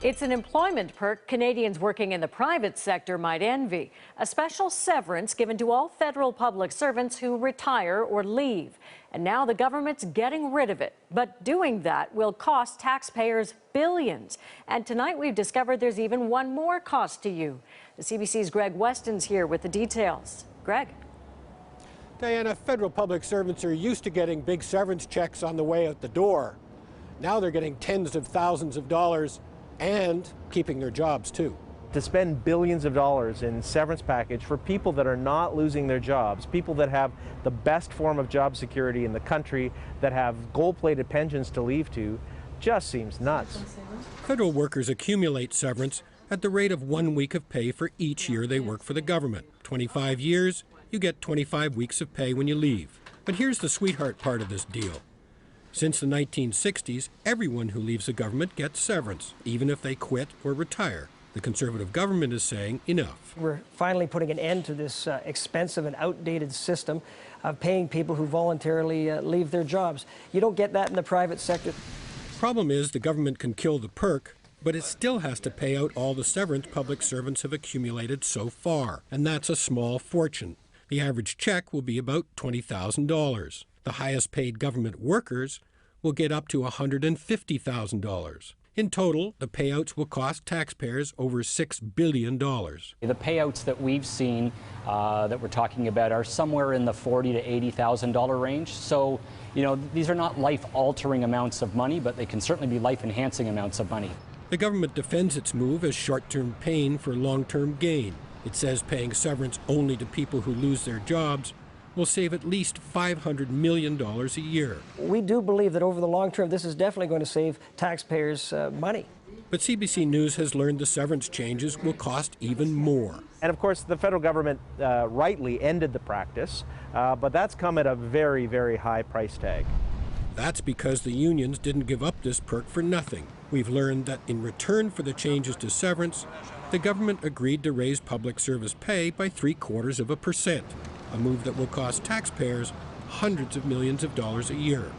It's an employment perk Canadians working in the private sector might envy. A special severance given to all federal public servants who retire or leave. And now the government's getting rid of it. But doing that will cost taxpayers billions. And tonight we've discovered there's even one more cost to you. The CBC's Greg Weston's here with the details. Greg. Diana, federal public servants are used to getting big severance checks on the way out the door. Now they're getting tens of thousands of dollars and keeping their jobs too. To spend billions of dollars in severance package for people that are not losing their jobs, people that have the best form of job security in the country, that have gold-plated pensions to leave to, just seems nuts. Federal workers accumulate severance at the rate of 1 week of pay for each year they work for the government. 25 years, you get 25 weeks of pay when you leave. But here's the sweetheart part of this deal. Since the 1960s, everyone who leaves the government gets severance, even if they quit or retire. The Conservative government is saying enough. We're finally putting an end to this expensive and outdated system of paying people who voluntarily leave their jobs. You don't get that in the private sector. Problem is, the government can kill the perk, but it still has to pay out all the severance public servants have accumulated so far, and that's a small fortune. The average check will be about $20,000. The highest paid government workers will get up to $150,000. In total, the payouts will cost taxpayers over $6 billion. The payouts that we've seen that we're talking about are somewhere in the $40,000 to $80,000 range. So, these are not life-altering amounts of money, but they can certainly be life-enhancing amounts of money. The government defends its move as short-term pain for long-term gain. It says paying severance only to people who lose their jobs will save at least $500 million a year. We do believe that over the long term, this is definitely going to save taxpayers money. But CBC News has learned the severance changes will cost even more. And of course, the federal government rightly ended the practice, but that's come at a very, very high price tag. That's because the unions didn't give up this perk for nothing. We've learned that in return for the changes to severance, the government agreed to raise public service pay by 0.75%, a move that will cost taxpayers hundreds of millions of dollars a year.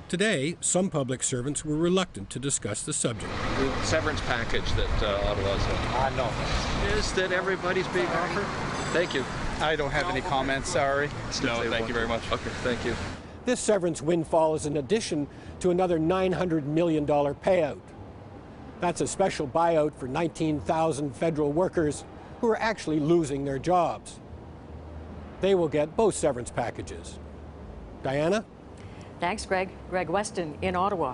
Today, some public servants were reluctant to discuss the subject. The severance package that Ottawa's No. is that everybody's being offered? Thank you. I don't have any comments, sorry. No, thank you very much. Okay, thank you. This severance windfall is in addition to another $900 million payout. That's a special buyout for 19,000 federal workers who are actually losing their jobs. They will get both severance packages. Diana? Thanks, Greg. Greg Weston in Ottawa.